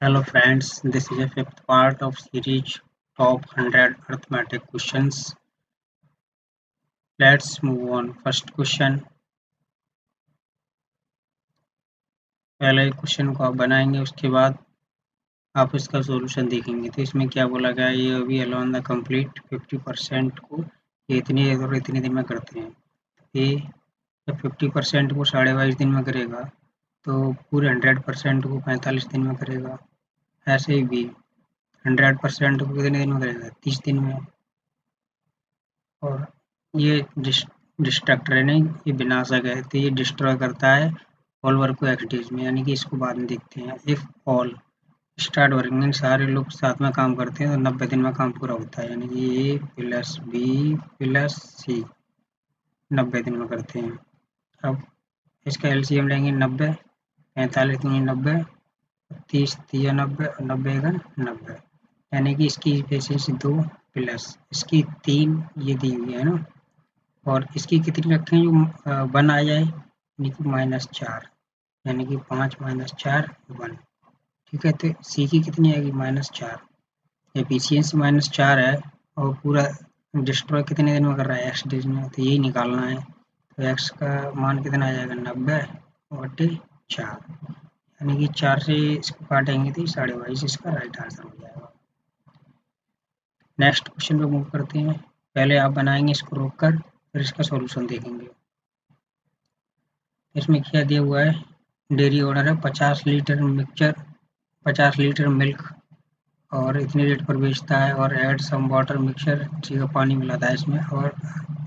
Hello friends, this is a fifth part of series Top 100 Arithmetic Questions. Let's move on. First question. पहले question को आप बनाएंगे, उसके बाद आप इसका सॉल्यूशन देखेंगे। तो इसमें क्या बोला गया, ये अभी अलॉन द कंप्लीट 50% को ये इतनी और इतने दिन में करते हैं। ये जब 50% को 22.5 दिन में करेगा तो पूरे 100% को 45 दिन में करेगा। ऐसे ही भी 100% को कितने दिन में करेगा, 30 दिन में। और ये डिस्ट्रक्टर है, नहीं ये विनाशक है, तो ये डिस्ट्रॉय करता है ऑल वर्क को एक्स डेज में, यानी कि इसको बाद में देखते हैं। इफ ऑल स्टार्ट वर्किंग, सारे लोग साथ में काम करते हैं तो 90 दिन में काम पूरा होता है, यानी कि ए प्लस बी प्लस सी 90 दिन में करते हैं। अब इसका एलसीएम लेंगे 90, 45 दूनी 90, 30 3 90 और 90 का 90, यानी कि इसकी एफिशिएंसी 2 प्लस इसकी 3 ये दी हुई है ना, और इसकी कितनी रखें जो 1 आ जाए, यानी कि -4, यानी कि 5 - 4 1। ठीक है, तो सी की कितनी आएगी -4, एफिशिएंसी -4 है और पूरा डिस्ट्रॉय कितने दिन में कर रहा है, एक्स डेज में, तो यही निकालना है। तो एक्स का मान कितना आ जाएगा 90/4, यानी कि 4 से इसको काटेंगे तो 22.5 इसका राइट आंसर हो जाएगा। नेक्स्ट क्वेश्चन पे मूव करते हैं। पहले आप बनाएंगे इसको रोक कर, फिर इसका सॉल्यूशन देखेंगे। इसमें क्या दिया हुआ है, डेयरी ऑर्डर है 50 लीटर मिक्सचर, 50 लीटर मिल्क और इतने रेट पर बेचता है, और ऐड सम वाटर मिक्सचर, ठीक है पानी मिलाता है इसमें, और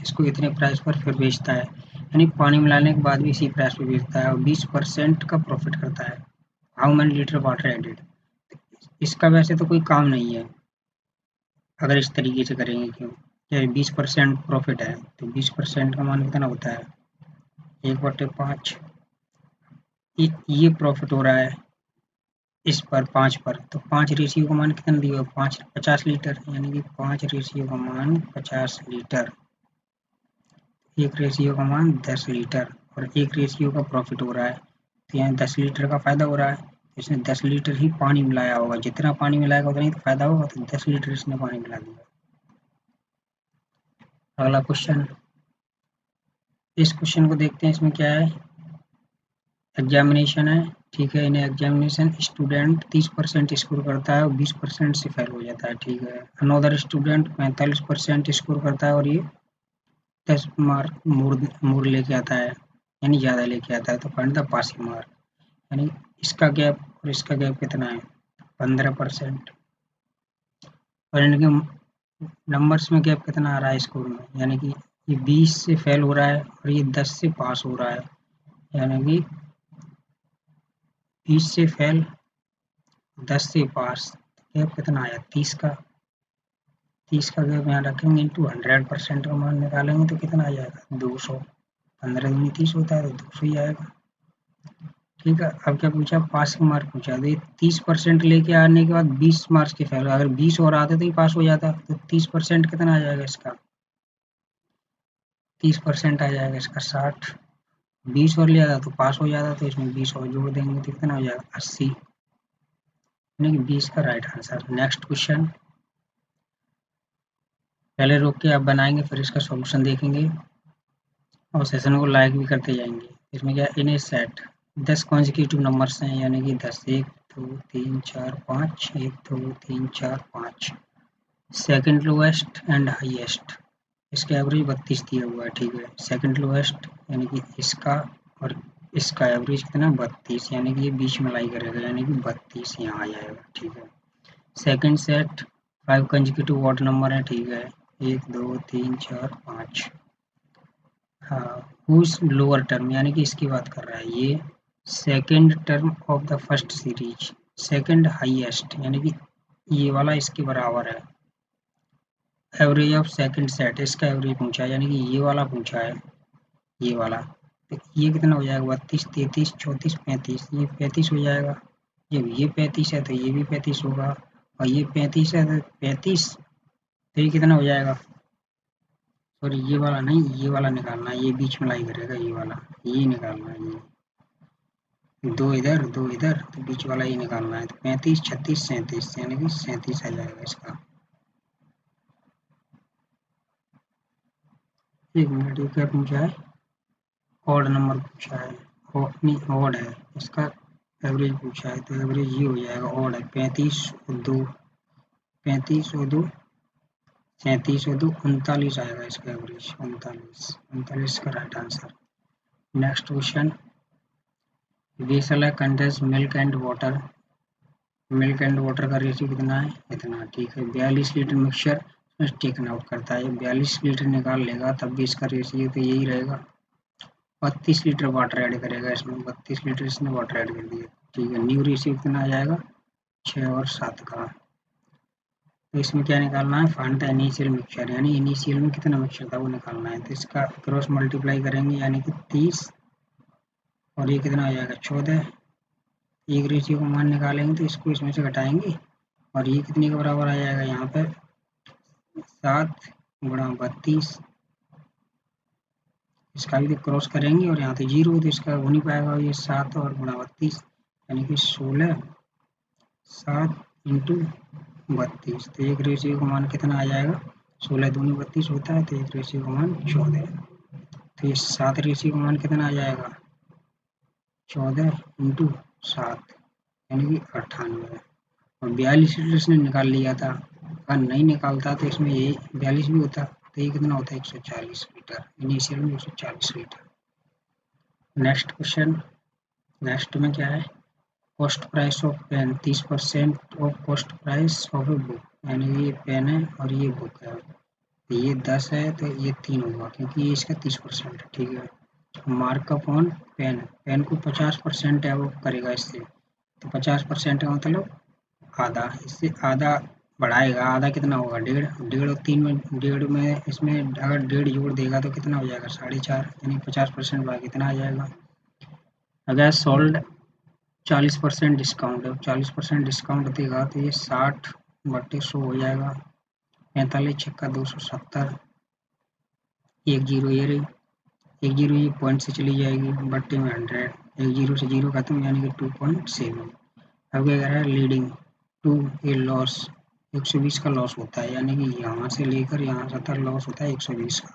इसको इतने प्राइस पर फिर बेचता है, यानी पानी मिलाने के बाद भी इसी प्राइस पर बेचता है और 20% का प्रॉफिट करता है। How many litre water added, इसका वैसे तो कोई काम नहीं है अगर इस तरीके से करेंगे, क्यों क्या 20% प्रॉफिट है, तो 20% का मान कितना होता है 1/5। ये प्रॉफिट हो रहा है इस पर 5 पर, तो 5 रेशियो का मान कितना दिया, 50 लीटर, यानी कि 5 रेशियो का मान 50 लीटर, एक रेशियो का मान 10 लीटर, और एक रेशियो का प्रॉफिट हो रहा है, तो यहाँ 10 लीटर का फायदा हो रहा है। इसने 10 लीटर ही पानी मिलाया होगा, जितना पानी मिलाएगा उतना ही तो फायदा होगा, तो 10 लीटर इसने पानी मिला दिया। अगला क्वेश्चन, इस क्वेश्चन को देखते हैं। इसमें क्या है, एग्जामिनेशन है, ठीक है, इन एग्जामिनेशन स्टूडेंट 30% स्कोर करता है और 20% से फेल हो जाता है, ठीक है। अनदर स्टूडेंट 45% स्कोर करता है और ये 10 मार्क मोर लेके आता है, यानी ज़्यादा लेके आता है, तो फाइंड द पासिंग मार्क, यानी इसका गैप और इसका गैप कितना है 15%, और इनके नंबर्स में गैप कितना आ रहा है स्कोर में, यानी कि ये 20 से फेल हो रहा है और ये 10 से पास हो रहा है, यानी कि 20 से फेल 10 से पास, गैप कितना आया 30 का, 30 का गैप यहाँ रखेंगे इंटू 100% का मान निकालेंगे तो कितना आ जाएगा 200, 15 दूनी 30 होता है तो 200 ही आएगा। ठीक है, अब क्या पूछा, पासिंग मार्क पूछा, तो ये 30% लेके आने के बाद 20 मार्क्स के फेल, अगर 20 और आते तो ही पास हो जाता, तो 30% कितना आ जाएगा इसका, 30% आ जाएगा इसका 60, 20 और ले आता तो पास हो जाता, तो इसमें 20 और जोड़ देंगे तो कितना हो जाएगा 80, यानी कि 20 का राइट आंसर। नेक्स्ट क्वेश्चन, पहले रोक के आप बनाएंगे फिर इसका सॉल्यूशन देखेंगे और सेशन को लाइक भी करते जाएंगे। इसमें क्या, इन ए सेट 10 कॉन्जिक्यूटिव नंबर्स हैं, यानी कि 10 1 2 3 4 5 1 2 3 4 5, सेकंड लोएस्ट एंड हाईएस्ट, इसका एवरेज 32 दिया हुआ है, ठीक है। सेकंड लोएस्ट यानी कि इसका, और इसका एवरेज कितना 32, यानी कि ये बीच में लाई करेगा, यानी कि 32 यहाँ आ जाएगा, ठीक है। Second set 5 consecutive odd number है, ठीक है, 1 2 3 4 5, हाँ हुज लोअर टर्म, यानी कि इसकी बात कर रहा है ये, second term of the first series, second highest, यानी कि ये वाला इसके बराबर है। एवरेज ऑफ सेकंड सेट, इसका एवरेज पूछा है, यानी कि ये वाला पूछा है, ये वाला, तो ये कितना हो जाएगा 32 33 34 35, ये 35 हो जाएगा, जब ये 35 है तो ये भी 35 होगा, और ये 35 है तो 35, तो ये कितना हो जाएगा, सॉरी ये वाला नहीं, ये वाला निकालना है, ये बीच में लाई करेगा, ये वाला ये निकालना है, दो इधर दो इधर, तो बीच वाला ही निकालना है। तो 35 36 37 यानी कि 37 आ जाएगा इसका। एक मिनट, ये क्या पूछा है? ऑड नंबर पूछा है, नहीं ऑड है, इसका एवरेज पूछा है, तो एवरेज ये हो जाएगा, ऑड है। 35 और 2, 35 और 2 37 और 2 39 आएगा इसका एवरेज, 39 का right answer. Next question, vessel contains milk and water, milk and water का रेशियो कितना है? इतना, ठीक है। 42 लीटर मिक्सचर टेकन आउट करता है, 42 लीटर निकाल लेगा तब भी इसका रेशियो तो यही रहेगा। 32 लीटर वाटर ऐड करेगा इसमें, 32 लीटर इसने वाटर ऐड कर दिया, ठीक है। न्यू रेशियो कितना आ जाएगा? 6 और 7 का। तो इसमें क्या निकालना है? फाइंड द इनिशियल मिक्सचर, यानी इनिशियल में कितना मिक्सचर था वो निकालना है। तो इसका क्रॉस मल्टीप्लाई करेंगे, यानी कि 30 और ये कितना आ जाएगा? 14। एक रेशियो का मान निकालेंगे तो इसको इसमें से घटाएंगे, और ये कितने के बराबर आ जाएगा? यहाँ पे 7 गुणा 32, इसका भी तो क्रॉस करेंगे, और यहाँ तो 0 तो इसका हो नहीं पाएगा। ये 7 और गुणा 32 यानी कि 16, 7 इंटू 32, तो एक रेशियो का मान कितना आ जाएगा? 16 दूनी 32 होता है, तो एक रेशियो का मान 14। तो ये 7 रेशियो का मान कितना आ जाएगा? 14 इंटू 7 यानी कि 98। और 42 लीटर इसने निकाल लिया था, अगर नहीं निकालता तो इसमें ये 42 भी होता, तो ये कितना होता है? 140 लीटर, इनिशियल में 140 लीटर। नेक्स्ट क्वेश्चन, नेक्स्ट में क्या है? Cost price of pen, 30% of cost price of a book, यानी ये पेन है और ये बुक है, ये 10 है तो ये 3 होगा, क्योंकि ये इसका 30% है, ठीक है। मार्कअप ऑन पेन, पेन को 50% है वो करेगा इससे, तो 50% का मतलब आधा, इससे आधा बढ़ाएगा, आधा कितना होगा? 1.5, 1.5 और 3 में, 1.5 में इसमें अगर 1.5 जोड़ देगा तो कितना हो जाएगा? 4.5, यानी 50% बढ़ा कितना आ जाएगा? अगर सोल्ड 40% डिस्काउंट है, 40% डिस्काउंट देगा तो ये 60/100 हो जाएगा। 45 छक्का 270, एक जीरो ये रही, एक जीरो ये पॉइंट से चली जाएगी, बट्टे में 100, एक जीरो से जीरो खत्म, यानी कि 2.7। अब क्या कह रहा है? लीडिंग टू ए लॉस, 120 का लॉस होता है, यानी कि यहाँ से लेकर यहाँ तक लॉस होता है 120 का।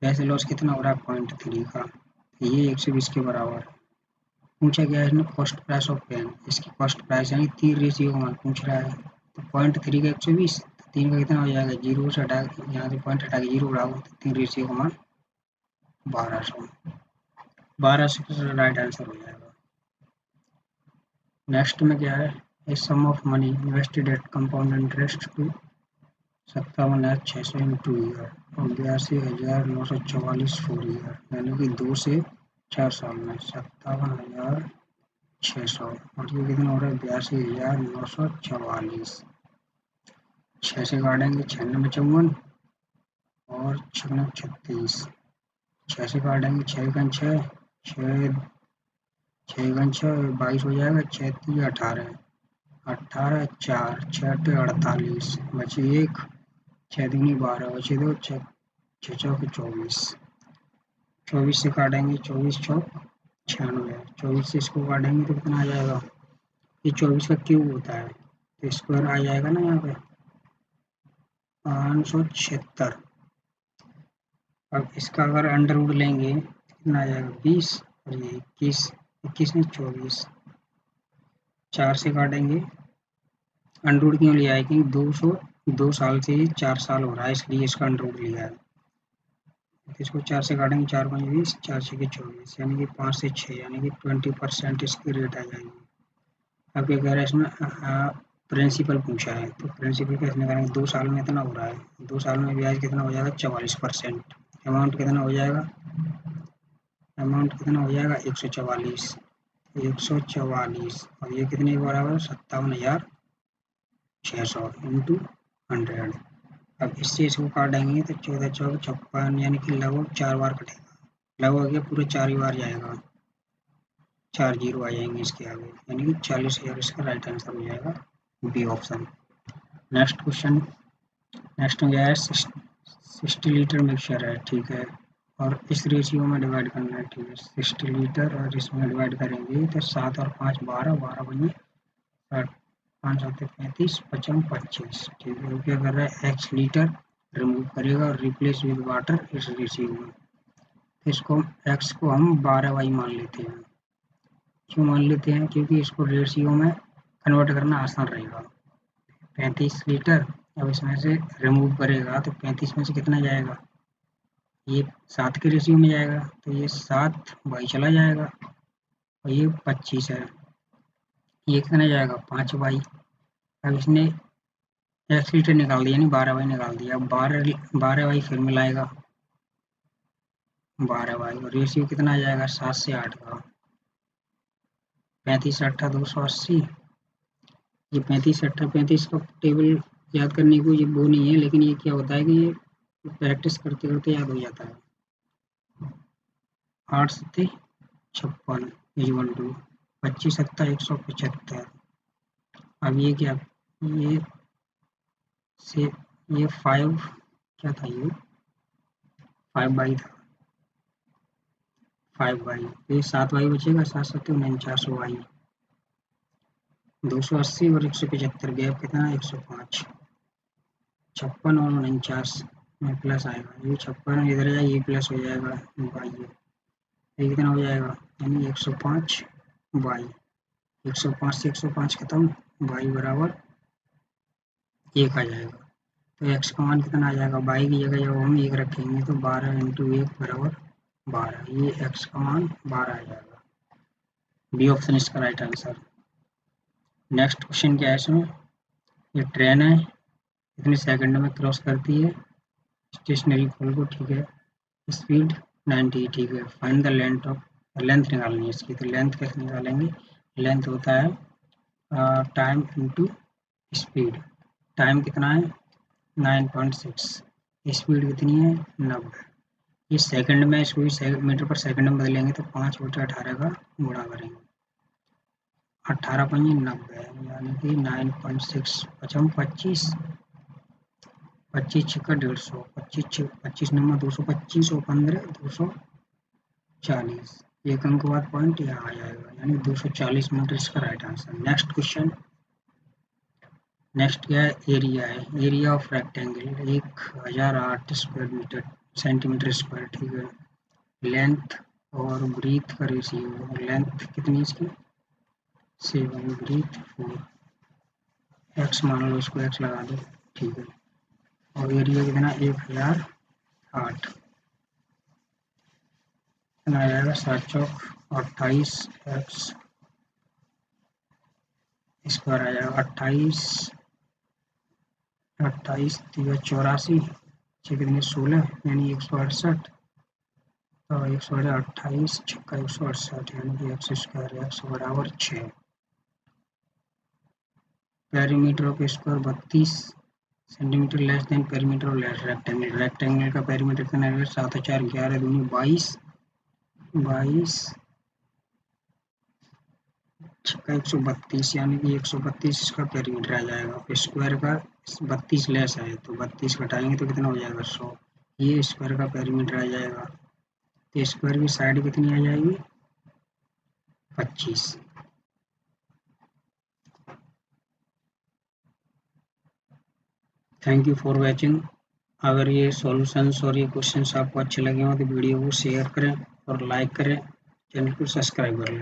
वैसे लॉस कितना हो रहा है? 0.3 का, ये 120 के बराबर। पूछा गया है इसने कॉस्ट प्राइस ऑफ पेन, इसकी कॉस्ट प्राइस यानी 3 रेशियो का मान पूछ रहा है, तो 0.3 का 120, 3 का कितना हो जाएगा? जीरो से हटा, यहाँ से पॉइंट हटा के जीरो बढ़ाओ, तो 3 रेशियो का मान 1200, 1200 राइट आंसर हो जाएगा। नेक्स्ट में क्या है? A sum of money invested at compound interest to 57,600 in two year और 82,944 फोर ईयर, यानी कि 2 से 4 साल में 57,600, और ये कितना हो रहा है? 82,944। 6 से काटेंगे 96 और 36, 6 से काटेंगे 6 6 22 हो जाएगा, 6 18, 18 4 6 48, बचे 1, 6 दूनी 12, बचे 2, 6 चौके 24, 24 से काटेंगे 24 चौक 96, 24 से इसको काटेंगे तो कितना आ जाएगा? ये 24 का क्यूब होता है, तो स्क्वायर आ जाएगा ना यहाँ पे 576। अब इसका अगर अंडर रूट लेंगे तो कितना आ जाएगा? 20, और ये 21, 21 नहीं 24, 4 से काटेंगे, अंडर रूट क्यों लिया है? क्योंकि 2 साल से 4 साल हो रहा है, इसलिए इसका अंडर रूट लिया है। तो इसको 4 से काटेंगे, 4 5 20, 4 6 24, यानी कि 5 से 6, यानी कि 20% इसकी रेट आ जाएगी। अब क्या कह रहा है इसमें? प्रिंसिपल पूछा है, तो प्रिंसिपल कैसे निकालेंगे? 2 साल में इतना हो रहा है, 2 साल में ब्याज कितना हो जाएगा? 44%। अमाउंट कितना हो जाएगा? अमाउंट कितना हो जाएगा? 144, 144, और ये कितने के बराबर? 57,600 इंटू 100। अब इससे इसको काटेंगे तो 14 चौक 56, यानी कि लगभग 4 बार कटेगा, लगभग ये पूरे 4 ही बार जाएगा, 4 जीरो आ जाएंगे इसके आगे, यानी कि 40,000 इसका राइट आंसर हो जाएगा, B option. Next question, next में क्या है? 60 लीटर मिक्सचर है, ठीक है। और इस रेशियो में डिवाइड करना है, ठीक है। 60 लीटर और इसमें डिवाइड करेंगे तो 7 और 5 12, 12 बनिए 60, 5 7 35, 55 25, ठीक है। क्या कर रहा है, x लीटर रिमूव करेगा और रिप्लेस विद वाटर इस रेशियो में। इसको x को हम 12 मान लेते हैं। क्यों मान लेते हैं, क्योंकि इसको रेशियो में कन्वर्ट करना आसान रहेगा। 35 लीटर, अब इसमें से रिमूव करेगा तो 35 में से कितना जाएगा, ये 7 के रेशियो में जाएगा, तो ये 7 बाई चला जाएगा और ये 25 है, ये कितना जाएगा 5 बाई। अब इसने x लीटर निकाल दिया, यानी 12 बाई निकाल दिया। अब 12 बाई फिर मिलाएगा 12 बाई, और रेशियो कितना आ जाएगा 7 से 8 का। 35 8 280, ये 35 8 35 का टेबल याद करने को ये वो नहीं है, लेकिन ये क्या होता है कि ये प्रैक्टिस करते करते याद हो जाता है। 8 7 56 इक्वल टू 25 7 175। अब ये क्या, ये से ये 5 क्या था, ये 5 बाई था, 5 बाई, तो ये 7 बाई बचेगा, 7 7 49 बाई। 280 और 175 गैप कितना है 105, 56 और 49 में प्लस आएगा, ये 56 इधर जाए ये प्लस हो जाएगा बाई, ये कितना हो जाएगा, यानी 105 बाई। 105 से 105 खत्म, बाई बराबर 1 आ जाएगा। तो x का मान कितना आ जाएगा, बाई की जगह जब हम 1 रखेंगे तो 12 × 1 बराबर 12, ये x का मान 12 आ जाएगा। बी ऑप्शन इसका राइट आंसर। नेक्स्ट क्वेश्चन क्या है इसमें, ये ट्रेन है, कितने सेकंड में क्रॉस करती है स्टेशनरी पोल को, ठीक है। स्पीड 90, ठीक है। फाइंड द लेंथ निकालनी है इसकी, तो लेंथ कैसे निकालेंगे, लेंथ होता है टाइम इनटू स्पीड। टाइम कितना है 9.6, स्पीड कितनी है 90, ये सेकंड में, इसको मीटर पर सेकंड में बदलेंगे तो 5/18 का गुणा करेंगे, 18 पंजे 90, यानी कि 9.6 पचम 25, 25 छक्का 150, 25 नंबर 225 और 15 240, एक अंक बाद पॉइंट यहाँ आ जाएगा, यानी 240 मीटर इसका right answer. Next question, next क्या है, एरिया है, area of rectangle 1008 square metre centimetre square, ठीक है। लेंथ और ब्रीथ का रेशियो, लेंथ कितनी इसकी 7, ब्रीथ 4, एक्स मान लो, इसको एक्स लगा दो, ठीक है। और एरिया कितना 1008, कितना आ जाएगा 7 चौक 28 एक्स स्क्वायर आ जाएगा, 28 28 84, कितने 16, यानी 168, तो 128 छक्का 168, यानी कि एक्स स्क्वायर, एक्स बराबर 6। Perimeter of square 32 centimetre less than perimeter of rectangle, rectangle का पेरीमीटर कितना है 7 4 11 दूनी 22, 22 छक्का 132, यानी कि 132 इसका पेरीमीटर आ जाएगा। स्क्वायर का 32 लेस है तो 32 घटाएंगे तो कितना हो जाएगा 100, ये स्क्वायर का पेरीमीटर आ जाएगा, तो स्क्वायर की साइड कितनी आ जाएगी 25। Thank you for watching. अगर ये सॉल्यूशंस और ये क्वेश्चंस आपको अच्छे लगे हो तो वीडियो को शेयर करें और लाइक करें, चैनल को सब्सक्राइब कर लें।